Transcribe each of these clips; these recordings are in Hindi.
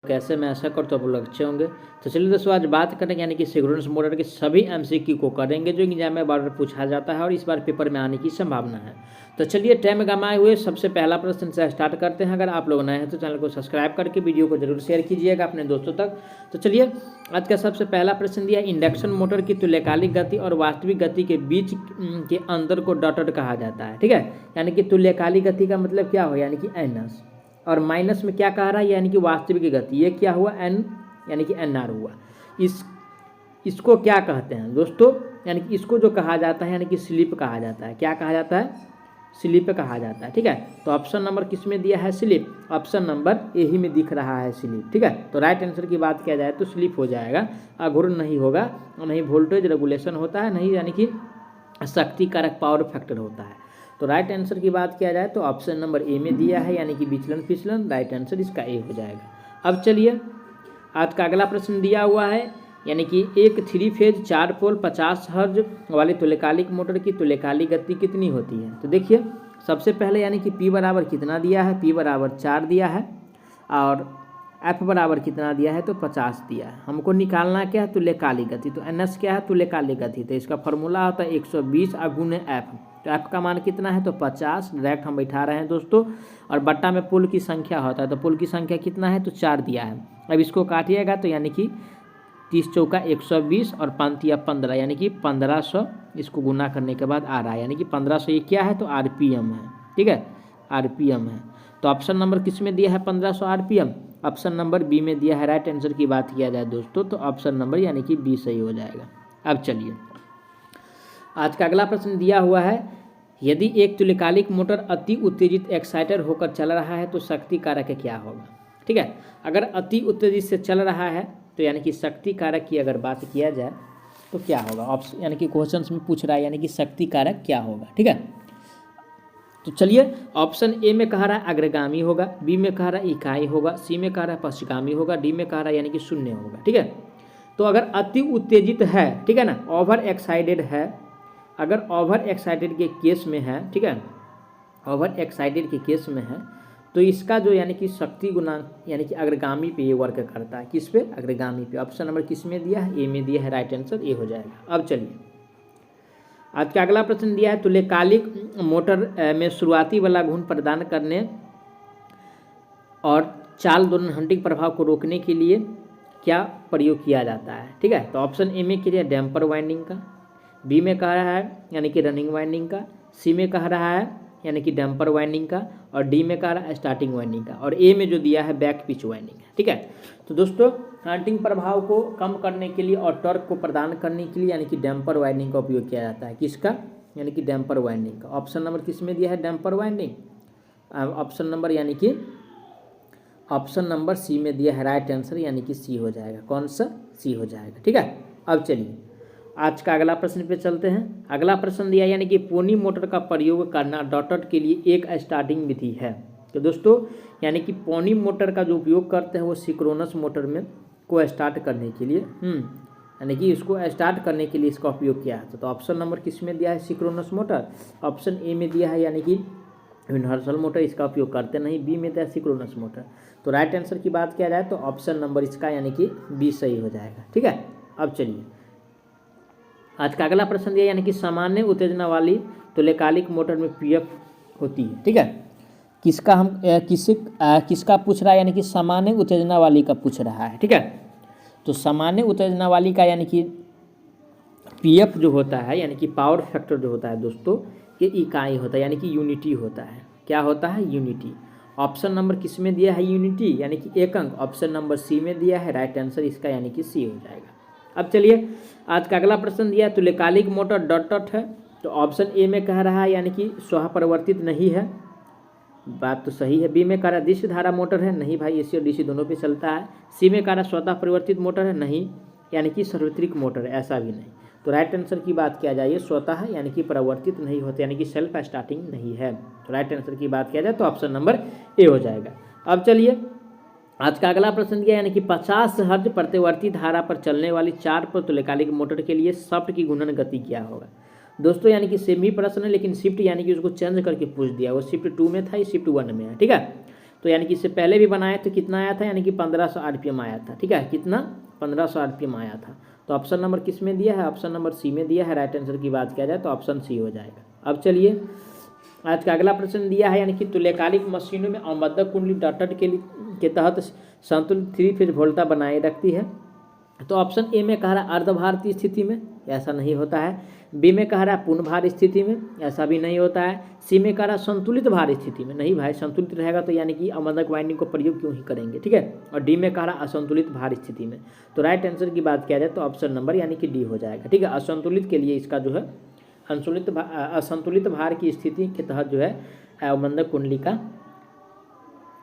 कैसे मैं आशा करता हूँ आप लोग अच्छे होंगे। तो चलिए दोस्तों आज बात करेंगे यानी कि सिंक्रोनस मोटर के सभी एमसीक्यू को करेंगे जो एग्जाम में बार बार पूछा जाता है और इस बार पेपर में आने की संभावना है। तो चलिए टाइम गंवाए हुए सबसे पहला प्रश्न से स्टार्ट करते हैं। अगर आप लोग नए हैं तो चैनल को सब्सक्राइब करके वीडियो को जरूर शेयर कीजिएगा अपने दोस्तों तक। तो चलिए आज का सबसे पहला प्रश्न दिया, इंडक्शन मोटर की तुल्यकालिक गति और वास्तविक गति के बीच के अंतर को डॉटेड कहा जाता है। ठीक है, यानी कि तुल्यकालिक गति का मतलब क्या हो, यानी कि एनएस, और माइनस में क्या कह रहा है यानी कि वास्तविक गति, ये क्या हुआ एन यानी कि एन आर हुआ। इसको क्या कहते हैं दोस्तों, यानी कि इसको जो कहा जाता है यानी कि स्लिप कहा जाता है। क्या कहा जाता है, स्लिप कहा जाता है। ठीक है, तो ऑप्शन नंबर किस में दिया है, स्लिप। ऑप्शन नंबर ए ही में दिख रहा है स्लिप। ठीक है, तो राइट आंसर की बात किया जाए तो स्लिप हो जाएगा, घूर्णन नहीं होगा, नहीं वोल्टेज रेगुलेशन होता है, नहीं यानी कि शक्ति कारक पावर फैक्टर होता है। तो राइट आंसर की बात किया जाए तो ऑप्शन नंबर ए में दिया है यानी कि विचलन फिसलन, राइट आंसर इसका ए हो जाएगा। अब चलिए आज का अगला प्रश्न दिया हुआ है, यानी कि एक 3 फेज 4 पोल 50 हर्ज वाली तुल्यकालिक मोटर की तुल्यकालिक गति कितनी होती है। तो देखिए सबसे पहले यानी कि P बराबर कितना दिया है, P बराबर 4 दिया है और F बराबर कितना दिया है तो 50 दिया है। हमको निकालना क्या है, तुल्यकालिक गति। तो NS क्या है, तुल्यकालिक गति। तो इसका फॉर्मूला होता है 120 गुने F। तो F का मान कितना है तो 50, डायरेक्ट हम बैठा रहे हैं दोस्तों, और बट्टा में पुल की संख्या होता है। तो पुल की संख्या कितना है तो 4 दिया है। अब इसको काटिएगा तो यानी कि 30 चौका 120 और 5 या 15 यानी कि 1500, इसको गुना करने के बाद आ रहा है, यानी कि 1500 ये क्या है तो RPM है। ठीक है, RPM है। तो ऑप्शन नंबर किस में दिया है 1500 RPM, ऑप्शन नंबर बी में दिया है। राइट आंसर की बात किया जाए दोस्तों तो ऑप्शन नंबर यानी कि बी सही हो जाएगा। अब चलिए आज का अगला प्रश्न दिया हुआ है, यदि एक तुल्यकालिक मोटर अति उत्तेजित एक्साइटर होकर चल रहा है तो शक्ति कारक क्या होगा। ठीक है, अगर अति उत्तेजित से चल रहा है तो यानी कि शक्ति कारक की अगर बात किया जाए तो क्या होगा, ऑप्शन यानी कि क्वेश्चन में पूछ रहा है यानी कि शक्ति कारक क्या होगा। ठीक है, तो चलिए ऑप्शन ए में कह रहा है अग्रगामी होगा, बी में कह रहा है इकाई होगा, सी में कह रहा है पश्चगामी होगा, डी में कह रहा है यानी कि शून्य होगा। ठीक है, तो अगर अति उत्तेजित है, ठीक है ना, ओवर एक्साइटेड है, अगर ओवर एक्साइटेड के केस में है, ठीक है, ओवर एक्साइटेड के केस में है तो इसका जो यानी कि शक्ति गुणांक यानी कि अग्रगामी पे ये वर्क करता है। किस पे, अग्रगामी पे। ऑप्शन नंबर किस में दिया है, ए में दिया है। राइट आंसर ए हो जाएगा। अब चलिए आज का अगला प्रश्न दिया है, तुल्यकालिक मोटर में शुरुआती वाला घूर्ण प्रदान करने और चाल दोनों हंटिंग प्रभाव को रोकने के लिए क्या प्रयोग किया जाता है। ठीक है, तो ऑप्शन ए में किया डैम्पर वाइंडिंग का, बी में कह रहा है यानी कि रनिंग वाइंडिंग का, सी में कह रहा है यानी कि डैम्पर वाइंडिंग का, और डी में कह रहा है स्टार्टिंग वाइंडिंग का, और ए में जो दिया है बैक पिच वाइंडिंग है। ठीक है, तो दोस्तों हंटिंग प्रभाव को कम करने के लिए और टॉर्क को प्रदान करने के लिए यानी कि डैम्पर वाइंडिंग का उपयोग किया जाता है। किसका, यानी कि डैम्पर वाइंडिंग का। ऑप्शन नंबर किस में दिया है, डैम्पर वाइंडिंग। ऑप्शन नंबर यानी कि ऑप्शन नंबर सी में दिया है। राइट आंसर यानी कि सी हो जाएगा। कौन सा, सी हो जाएगा। ठीक है, अब चलिए आज का अगला प्रश्न पे चलते हैं। अगला प्रश्न दिया यानी कि पोनी मोटर का प्रयोग करना डॉटेड के लिए एक स्टार्टिंग विधि है। तो दोस्तों यानी कि पोनी मोटर का जो उपयोग करते हैं वो सिंक्रोनस मोटर में को स्टार्ट करने के लिए यानी कि इसको स्टार्ट करने के लिए इसका उपयोग किया है। तो ऑप्शन नंबर किस में दिया है, सिंक्रोनस मोटर। ऑप्शन ए में दिया है यानी कि यूनिवर्सल मोटर, इसका उपयोग करते नहीं। बी में दिया सिंक्रोनस मोटर। तो राइट आंसर की बात किया जाए तो ऑप्शन नंबर इसका यानी कि बी सही हो जाएगा। ठीक है, अब चलिए आज का अगला प्रश्न दिया यानी कि सामान्य उत्तेजना वाली तुल्यकालिक मोटर में पीएफ होती है। ठीक है, किसका हम किसका पूछ रहा है, यानी कि सामान्य उत्तेजना वाली का पूछ रहा है। ठीक है, तो सामान्य उत्तेजना वाली का यानी कि पीएफ जो होता है यानी कि पावर फैक्टर जो होता है दोस्तों, ये इकाई होता है यानी कि यूनिटी होता है। क्या होता है, यूनिटी। ऑप्शन नंबर किस में दिया है, यूनिटी यानी कि एक अंक। ऑप्शन नंबर सी में दिया है। राइट आंसर इसका यानी कि सी हो जाएगा। अब चलिए आज का अगला प्रश्न दिया, तुल्यकालिक मोटर डॉटेड है। तो ऑप्शन ए में कह रहा है यानी कि स्वः परिवर्तित नहीं है, बात तो सही है। बी में कह रहा है दृश्य धारा मोटर है, नहीं भाई एसी और डीसी दोनों पे चलता है। सी में कह रहा है स्वतः परिवर्तित मोटर है, नहीं, यानी कि सार्वत्रिक मोटर है, ऐसा भी नहीं। तो राइट आंसर की बात किया जाए स्वतः यानी कि परिवर्तित नहीं होते यानी कि सेल्फ स्टार्टिंग नहीं है। तो राइट आंसर की बात किया जाए तो ऑप्शन नंबर ए हो जाएगा। अब चलिए आज का अगला प्रश्न दिया यानी कि 50 हर्ज प्रतिवर्ती धारा पर चलने वाली 4 पोल तुल्यकालिक मोटर के लिए शाफ्ट की घूर्णन गति क्या होगा। दोस्तों यानी कि सेम ही प्रश्न है लेकिन शिफ्ट यानी कि उसको चेंज करके पूछ दिया, वो शिफ्ट 2 में था, ये शिफ्ट 1 में है। ठीक है, तो यानी कि इससे पहले भी बनाए तो कितना आया था, यानी कि 1500 RPM आया था। ठीक है, कितना, 1500 RPM आया था। तो ऑप्शन नंबर किस में दिया है, ऑप्शन नंबर सी में दिया है। राइट आंसर की बात किया जाए तो ऑप्शन सी हो जाएगा। अब चलिए आज का अगला प्रश्न दिया है, यानी कि तुल्यकालिक मशीनों में अवमंदक कुंडली डॉटेड के तहत संतुलित 3 फेज वोल्टा बनाए रखती है। तो ऑप्शन ए में कह रहा है अर्धभार की स्थिति में, ऐसा नहीं होता है। बी में कह रहा है पूर्ण भार स्थिति में, ऐसा भी नहीं होता है। सी में कह रहा है संतुलित भार स्थिति में, नहीं भाई संतुलित रहेगा तो यानी कि अवमंदक वाइंडिंग को प्रयोग क्यों ही करेंगे। ठीक है, और डी में कह रहा है असंतुलित भार स्थिति में। तो राइट आंसर की बात किया जाए तो ऑप्शन नंबर यानी कि डी हो जाएगा। ठीक है, असंतुलित के लिए इसका जो है असंतुलित भार की स्थिति के तहत जो है अवमंदक कुंडली का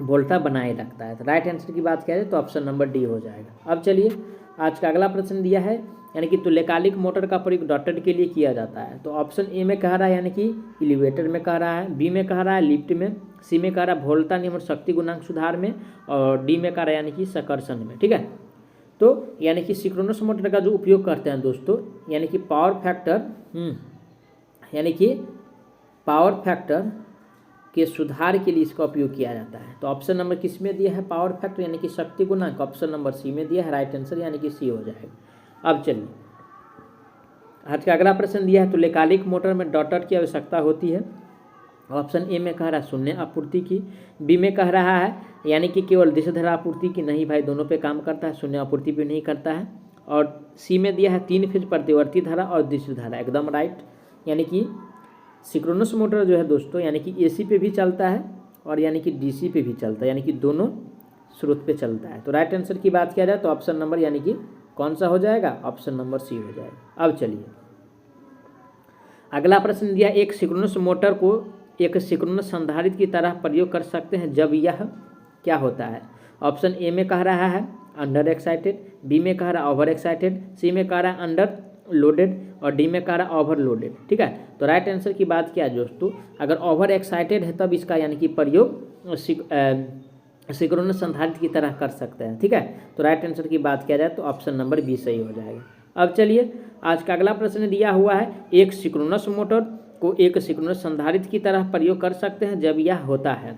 वोल्टा बनाए रखता है। तो राइट आंसर की बात किया जाए तो ऑप्शन नंबर डी हो जाएगा। अब चलिए आज का अगला प्रश्न दिया है, यानी कि तुल्यकालिक मोटर का प्रयोग डॉटेड के लिए किया जाता है। तो ऑप्शन ए में कह रहा है यानी कि एलिवेटर में कह रहा है, बी में कह रहा है लिफ्ट में, सी में कह रहा है वोल्टा नियमन शक्ति गुणांक सुधार में, और डी में कह रहा है यानी कि सकर्षण में। ठीक है, तो यानी कि सिंक्रोनस मोटर का जो उपयोग करते हैं दोस्तों, यानी कि पावर फैक्टर के सुधार के लिए इसका उपयोग किया जाता है। तो ऑप्शन नंबर किस में दिया है, पावर फैक्टर यानी कि शक्ति गुणांक, ऑप्शन नंबर सी में दिया है। राइट आंसर यानी कि सी हो जाएगा। अब चलिए आज का अगला प्रश्न दिया है, तुल्यकालिक मोटर में डॉटर की आवश्यकता होती है। ऑप्शन ए में कह रहा है शून्य आपूर्ति की, बी में कह रहा है यानी कि केवल दिशधारा आपूर्ति की, नहीं भाई दोनों पे काम करता है, शून्य आपूर्ति पे नहीं करता है। और सी में दिया है 3 फेज प्रतिवर्ती धारा और दिशधारा, एकदम राइट। यानी कि सिंक्रोनस मोटर जो है दोस्तों यानी कि एसी पे भी चलता है और यानी कि डीसी पे भी चलता है, यानी कि दोनों स्रोत पे चलता है। तो राइट आंसर की बात किया जाए तो ऑप्शन नंबर यानी कि कौन सा हो जाएगा, ऑप्शन नंबर सी हो जाएगा। अब चलिए अगला प्रश्न दिया, एक सिंक्रोनस मोटर को एक सिंक्रोनस संधारित्र की तरह प्रयोग कर सकते हैं जब यह क्या होता है। ऑप्शन ए में कह रहा है अंडर एक्साइटेड, बी में कह रहा है ओवर एक्साइटेड, सी में कह रहा है अंडर लोडेड और डी में कह रहा है ओवरलोडेड। ठीक है, तो राइट आंसर की बात क्या है दोस्तों, अगर ओवर एक्साइटेड है तब इसका यानी कि प्रयोग सिंक्रोनस संधारित्र की तरह कर सकते हैं। ठीक है, तो राइट आंसर की बात किया जाए तो ऑप्शन नंबर बी सही हो जाएगा। अब चलिए आज का अगला प्रश्न दिया हुआ है, एक सिंक्रोनस मोटर को एक सिंक्रोनस संधारित्र की तरह प्रयोग कर सकते हैं जब यह होता है।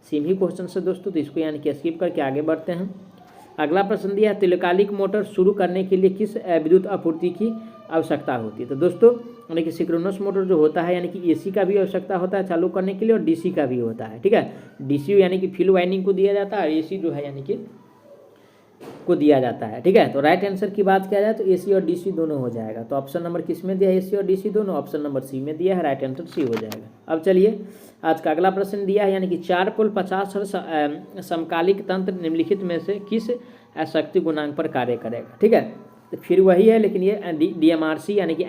सेम ही क्वेश्चन से दोस्तों, तो इसको यानी कि स्किप करके आगे बढ़ते हैं। अगला प्रश्न दिया है, तुल्यकालिक मोटर शुरू करने के लिए किस विद्युत आपूर्ति की आवश्यकता होती है। तो दोस्तों यानी कि सिंक्रोनस मोटर जो होता है यानी कि एसी का भी आवश्यकता होता है चालू करने के लिए और डीसी का भी होता है। ठीक है, डीसी यानी कि फील्ड वाइंडिंग को दिया जाता है और एसी जो है यानी कि को दिया जाता है। ठीक है, तो राइट आंसर की बात किया जाए तो एसी और डीसी दोनों हो जाएगा। तो ऑप्शन नंबर किस में दिया है, एसी और डीसी दोनों, ऑप्शन नंबर सी में दिया है। राइट आंसर सी हो जाएगा। अब चलिए आज का अगला प्रश्न दिया है, यानी कि 4 पोल 50 हर्ट्ज समकालिक तंत्र निम्नलिखित में से किस शक्ति गुणांक पर कार्य करेगा। ठीक है, तो फिर वही है लेकिन ये DMRC यानी कि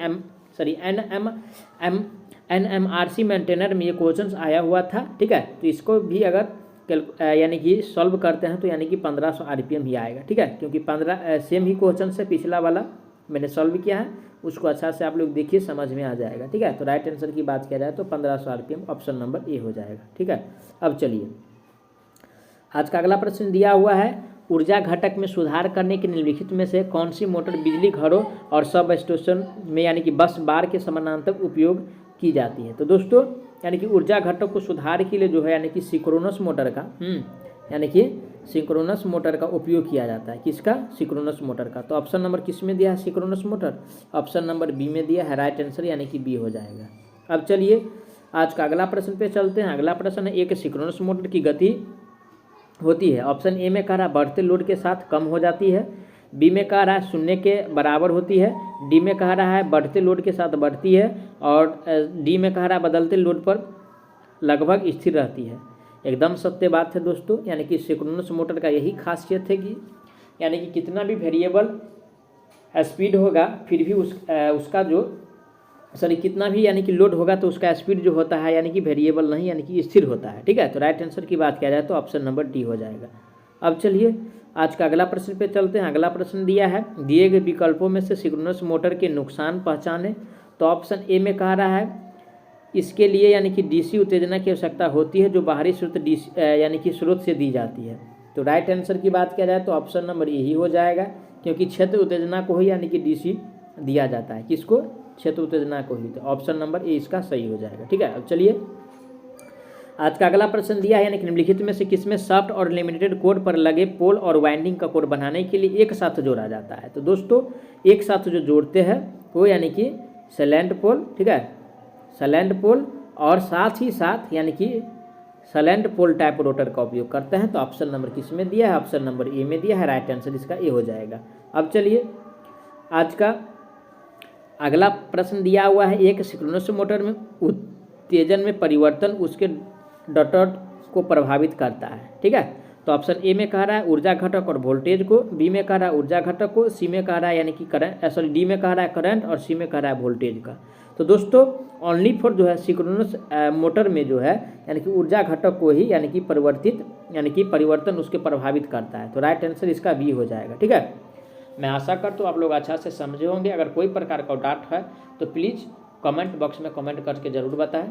NMRC मेंटेनर में ये क्वेश्चन आया हुआ था। ठीक है, तो इसको भी अगर यानी कि सॉल्व करते हैं तो यानी कि 1500 RPM ही आएगा। ठीक है, क्योंकि 15 सेम ही क्वेश्चन से पिछला वाला मैंने सॉल्व किया है, उसको अच्छा से आप लोग देखिए समझ में आ जाएगा। ठीक है, तो राइट आंसर की बात किया जाए तो 1500 RPM ऑप्शन नंबर ए हो जाएगा। ठीक है, अब चलिए आज का अगला प्रश्न दिया हुआ है, ऊर्जा घटक में सुधार करने के निम्नलिखित में से कौन सी मोटर बिजली घरों और सब स्टेशन में यानी कि बस बार के समानांतर उपयोग की जाती है। तो दोस्तों यानी कि ऊर्जा घटक को सुधार के लिए जो है यानी कि सिंक्रोनस मोटर का यानी कि सिंक्रोनस मोटर का उपयोग किया जाता है। किसका, सिंक्रोनस मोटर का। तो ऑप्शन नंबर किस में दिया है, synchronous motor, option number B में दिया है। राइट आंसर यानी कि बी हो जाएगा। अब चलिए आज का अगला प्रश्न पे चलते हैं। अगला प्रश्न है, एक सिंक्रोनस मोटर की गति होती है। ऑप्शन ए में कह रहा है बढ़ते लोड के साथ कम हो जाती है, बी में कह रहा है 0 के बराबर होती है, डी में कह रहा है बढ़ते लोड के साथ बढ़ती है और डी में कह रहा है बदलते लोड पर लगभग स्थिर रहती है। एकदम सत्य बात है दोस्तों, यानी कि सिंक्रोनस मोटर का यही खासियत है कि यानी कि कितना भी वेरिएबल स्पीड होगा फिर भी उसका जो कितना भी यानी कि लोड होगा तो उसका स्पीड जो होता है यानी कि वेरिएबल नहीं यानी कि स्थिर होता है। ठीक है, तो राइट आंसर की बात किया जाए तो ऑप्शन नंबर डी हो जाएगा। अब चलिए आज का अगला प्रश्न पे चलते हैं। अगला प्रश्न दिया है, दिए गए विकल्पों में से सिंक्रोनस मोटर के नुकसान पहचाने। तो ऑप्शन ए में कह रहा है इसके लिए यानी कि डीसी उत्तेजना की आवश्यकता होती है जो बाहरी स्रोत डीसी यानी कि स्रोत से दी जाती है। तो राइट आंसर की बात किया जाए तो ऑप्शन नंबर ए ही हो जाएगा, क्योंकि क्षेत्र उत्तेजना को ही यानी कि डीसी दिया जाता है। किसको, क्षेत्र उत्तेजना को ही। तो ऑप्शन नंबर ए इसका सही हो जाएगा। ठीक है, अब चलिए आज का अगला प्रश्न दिया है, यानी कि निम्नलिखित में से किसमें शाफ्ट और लिमिटेड कोड पर लगे पोल और वाइंडिंग का कोड बनाने के लिए एक साथ जोड़ा जाता है। तो दोस्तों एक साथ जो जोड़ते हैं वो यानी कि सैलेंट पोल, ठीक है, सैलेंट पोल, और साथ ही साथ यानी कि सैलेंट पोल टाइप रोटर का उपयोग करते हैं। तो ऑप्शन नंबर किस में दिया है? ऑप्शन नंबर ए में दिया है। राइट आंसर इसका ए हो जाएगा। अब चलिए आज का अगला प्रश्न दिया हुआ है, एक सिंक्रोनस मोटर में उत्तेजन में परिवर्तन उसके डॉट को प्रभावित करता है, ठीक है। तो ऑप्शन ए में कह रहा है ऊर्जा घटक और वोल्टेज को, बी में कह रहा है ऊर्जा घटक को, सी में कह रहा है यानी कि करंट, सॉरी डी में कह रहा है करंट, और सी में कह रहा है वोल्टेज का। तो दोस्तों ओनली फॉर जो है सिंक्रोनस मोटर में जो है यानी कि ऊर्जा घटक को ही यानी कि परिवर्तन उसके प्रभावित करता है। तो राइट आंसर इसका बी हो जाएगा, ठीक है। मैं आशा करता हूँ आप लोग अच्छा से समझे होंगे। अगर कोई प्रकार का डाउट है तो प्लीज़ कमेंट बॉक्स में कमेंट करके ज़रूर बताएं,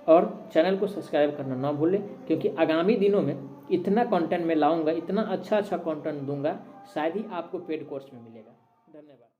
और चैनल को सब्सक्राइब करना ना भूलें, क्योंकि आगामी दिनों में इतना कंटेंट मैं लाऊंगा, इतना अच्छा कंटेंट दूंगा, शायद ही आपको पेड कोर्स में मिलेगा। धन्यवाद।